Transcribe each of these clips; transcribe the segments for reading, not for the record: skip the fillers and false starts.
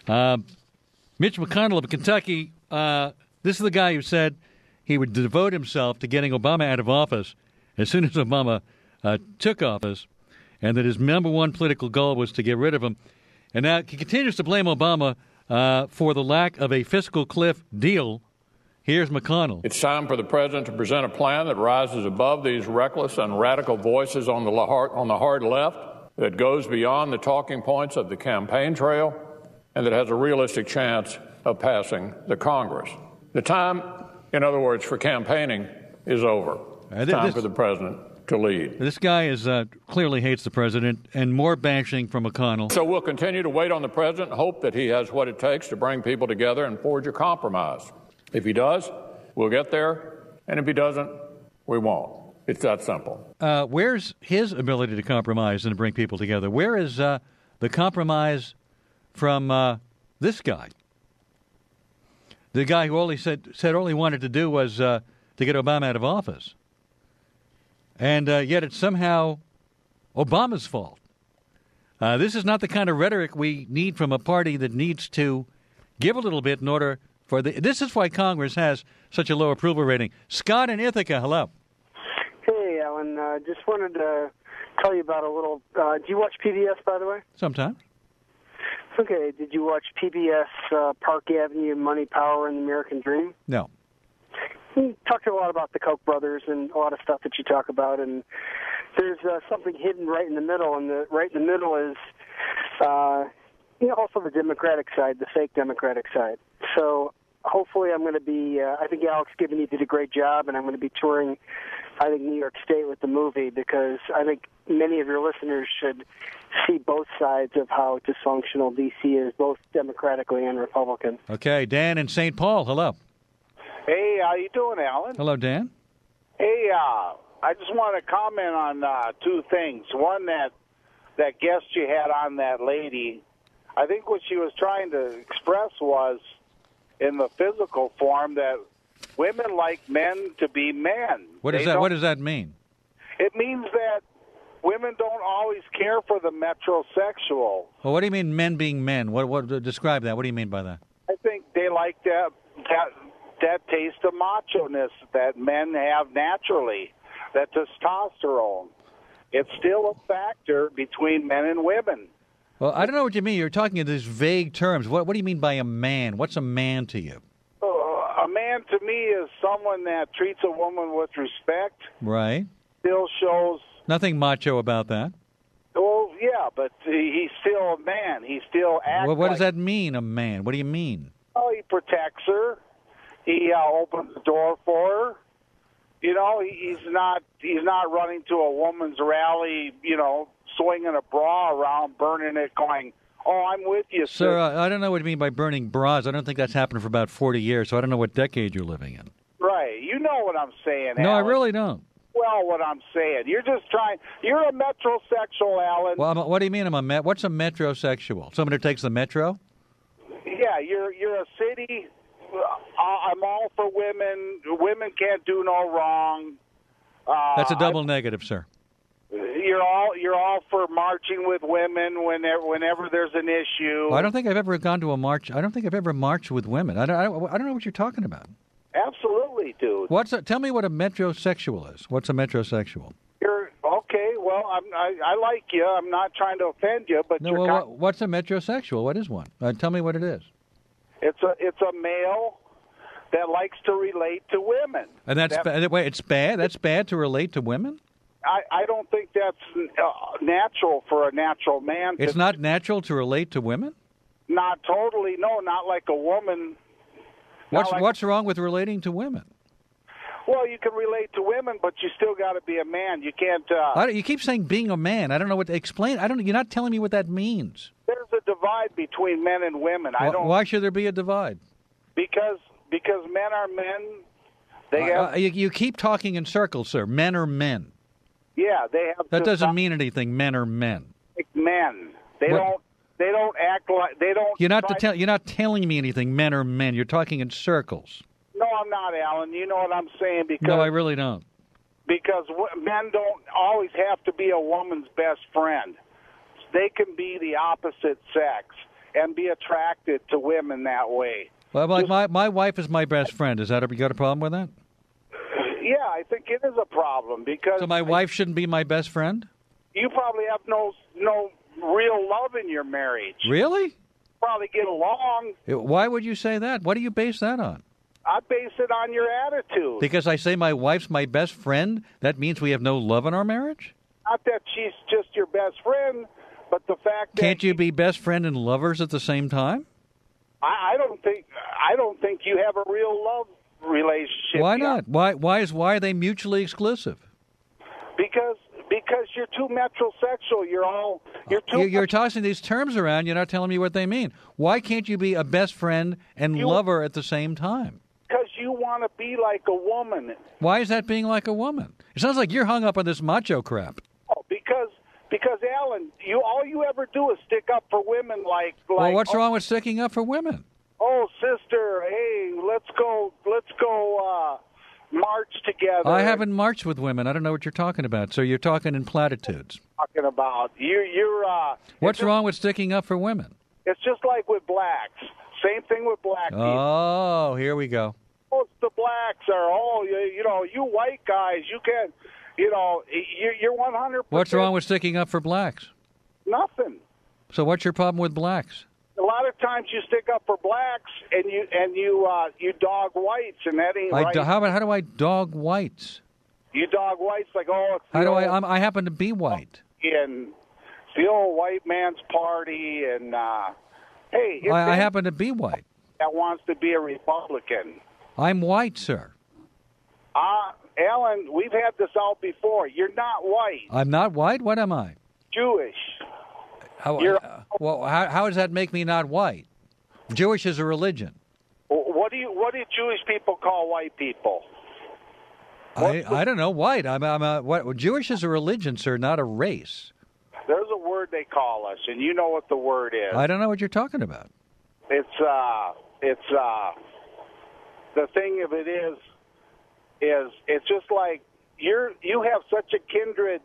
Mitch McConnell of Kentucky, this is the guy who said he would devote himself to getting Obama out of office as soon as Obama took office, and that his number one political goal was to get rid of him. And now he continues to blame Obama for the lack of a fiscal cliff deal. Here's McConnell. It's time for the president to present a plan that rises above these reckless and radical voices on the hard left, that goes beyond the talking points of the campaign trail, and that has a realistic chance of passing the Congress. The time, in other words, for campaigning is over. It's time for the president to lead. This guy clearly hates the president, and more bashing from McConnell. So we'll continue to wait on the president and hope that he has what it takes to bring people together and forge a compromise. If he does, we'll get there, and if he doesn't, we won't. It's that simple. Where's his ability to compromise and to bring people together? Where is the compromise from this guy? The guy who only said all he wanted to do was to get Obama out of office. And yet it's somehow Obama's fault. This is not the kind of rhetoric we need from a party that needs to give a little bit in order for this is why Congress has such a low approval rating. Scott in Ithaca, hello. Hey, Alan. Just wanted to tell you about a little... do you watch PBS, by the way? Sometimes. Okay. Did you watch PBS Park Avenue, Money, Power, and the American Dream? No. You talked a lot about the Koch brothers and a lot of stuff that you talk about, and there's something hidden right in the middle, and right in the middle is also the Democratic side, the fake Democratic side. So hopefully I'm going to be, I think Alex Gibney did a great job, and I'm going to be touring, I think, New York State with the movie, because I think many of your listeners should see both sides of how dysfunctional D.C. is, both democratically and Republican. Okay, Dan in St. Paul, hello. Hey, how you doing, Alan? Hello, Dan. Hey, I just want to comment on two things. One, that guest you had on, that lady, I think what she was trying to express was, in the physical form, that women like men to be men. What does that mean? It means that women don't always care for the metrosexual. Well, what do you mean men being men? What describe that? What do you mean by that? I think they like that taste of macho-ness that men have naturally, that testosterone. It's still a factor between men and women. Well, I don't know what you mean. You're talking in these vague terms. What do you mean by a man? What's a man to you? A man to me is someone that treats a woman with respect. Right. Still shows... Nothing macho about that. Well, yeah, but he's still a man. He still acts What does that mean, a man? What do you mean? Oh, he protects her. He opens the door for her. You know, he's not running to a woman's rally, swinging a bra around, burning it, going, "Oh, I'm with you, sir." I don't know what you mean by burning bras. I don't think that's happened for about 40 years, so I don't know what decade you're living in. Right. You know what I'm saying, No, Alan. I really don't. Well, what I'm saying. You're a metrosexual, Alan. Well, what do you mean what's a metrosexual? Someone who takes the metro? Yeah, you're a city. I'm all for women. Women can't do no wrong. That's a double negative, sir. You're all for marching with women whenever there's an issue. Well, I don't think I've ever gone to a march. I don't think I've ever marched with women. I don't know what you're talking about. Absolutely, dude. Tell me what a metrosexual is. What's a metrosexual? You're okay. Well, I like you. I'm not trying to offend you, but what's a metrosexual? What is one? Tell me what it is. It's a male that likes to relate to women. And it's bad? That's bad to relate to women? I don't think that's natural for a natural man. It's not natural to relate to women? Not totally. No, not like a woman. What's wrong with relating to women? Well, you can relate to women, but you still got to be a man. You can't... you keep saying being a man. I don't know what to explain. You're not telling me what that means. There's a divide between men and women. Why should there be a divide? Because men are men. You keep talking in circles, sir. Men are men. Yeah, they have. That doesn't mean anything. Men are men. Men. They don't act like they don't. You're not telling me anything. Men are men. You're talking in circles. No, I'm not, Alan. You know what I'm saying? Because no, I really don't. Because men don't always have to be a woman's best friend. They can be the opposite sex. and be attracted to women that way. Well, my wife is my best friend. Is that you got a problem with that? Yeah, I think it is a problem because. So my wife shouldn't be my best friend? You probably have no real love in your marriage. Really? Probably get along. Why would you say that? What do you base that on? I base it on your attitude. Because I say my wife's my best friend, that means we have no love in our marriage? Not that she's just your best friend, but the fact that Can't you be best friend and lovers at the same time? I don't think you have a real love relationship. Why not? Why are they mutually exclusive? Because you're too metrosexual. You're tossing these terms around. You're not telling me what they mean. Why can't you be a best friend and lover at the same time? Because you want to be like a woman. Why is that being like a woman? It sounds like you're hung up on this macho crap. Oh, because Alan, all you ever do is stick up for women like. Well, what's wrong with sticking up for women? Oh, sister, hey, let's go march together. I haven't marched with women. I don't know what you're talking about. So you're talking in platitudes. Talking about you're. What's wrong with sticking up for women? It's just like with blacks. Same thing with black people. Oh, here we go. Most the blacks are you white guys. You can't. You're 100%. What's wrong with sticking up for blacks? Nothing. So what's your problem with blacks? A lot of times you stick up for blacks and you dog whites, and that ain't right. How do I dog whites? You dog whites like it's how do I happen to be white. And it's the old white man's party, and hey, I happen to be white. That wants to be a Republican. I'm white, sir. Alan, we've had this out before. You're not white. I'm not white? What am I? Jewish. How does that make me not white? Jewish is a religion. What do Jewish people call white people? I don't know. White. What? Jewish is a religion, sir, not a race. There's a word they call us, and you know what the word is. I don't know what you're talking about. It's the thing of it is it's just like you have such a kindred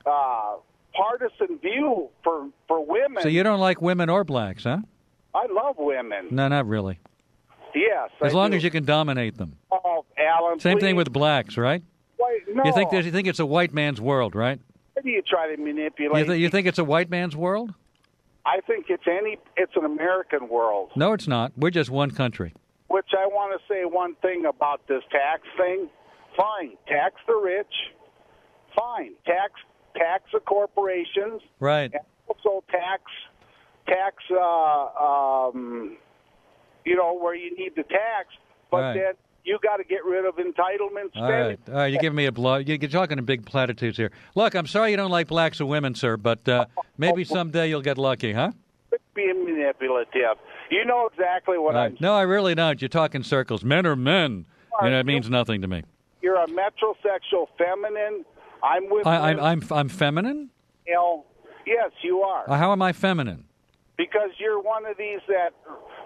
partisan view for women. So you don't like women or blacks, huh? I love women. No, not really. Yes. As long as you can dominate them. Oh, Alan, Same please. thing with blacks, right? Wait, no. You think it's a white man's world, right? Why do you try to manipulate? You think it's a white man's world? I think it's an American world. No, it's not. We're just one country. Which I want to say one thing about this tax thing. Fine, tax the rich. Fine, tax the corporations. Right. And also tax where you need the tax, but then you got to get rid of entitlement spending. All right, you're giving me a blow. You're talking in big platitudes here. Look, I'm sorry you don't like blacks or women, sir, but maybe someday you'll get lucky, huh? Being manipulative. You know exactly what I'm saying. No, I really don't. You talk in circles. Men are men. It means nothing to me. You're a metrosexual feminine. I'm with I'm feminine? Yes, you are. How am I feminine? Because you're one of these that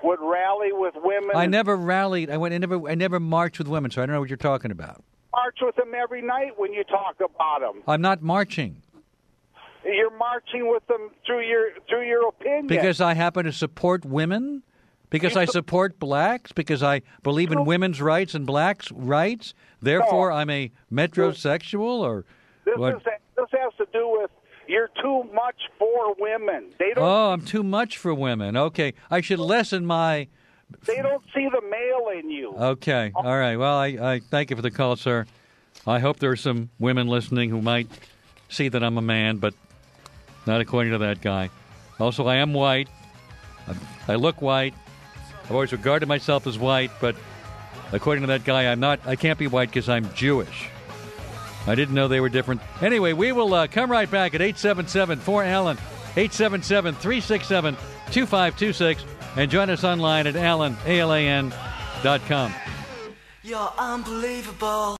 would rally with women. I never rallied. I never marched with women, so I don't know what you're talking about. March with them every night when you talk about them. I'm not marching. You're marching with them through your opinion. Because I happen to support women? Because I support blacks? Because I believe in women's rights and blacks' rights? Therefore, I'm a metrosexual? Or this has to do with you're too much for women. I'm too much for women. Okay. I should lessen my... They don't see the male in you. Okay. All right. Well, I thank you for the call, sir. I hope there are some women listening who might see that I'm a man, but not according to that guy. Also, I am white. I look white. I've always regarded myself as white, but according to that guy, I can't be white because I'm Jewish. I didn't know they were different. Anyway, we will come right back at 877-4ALAN, 877-367-2526, and join us online at ALAN.com. You're unbelievable.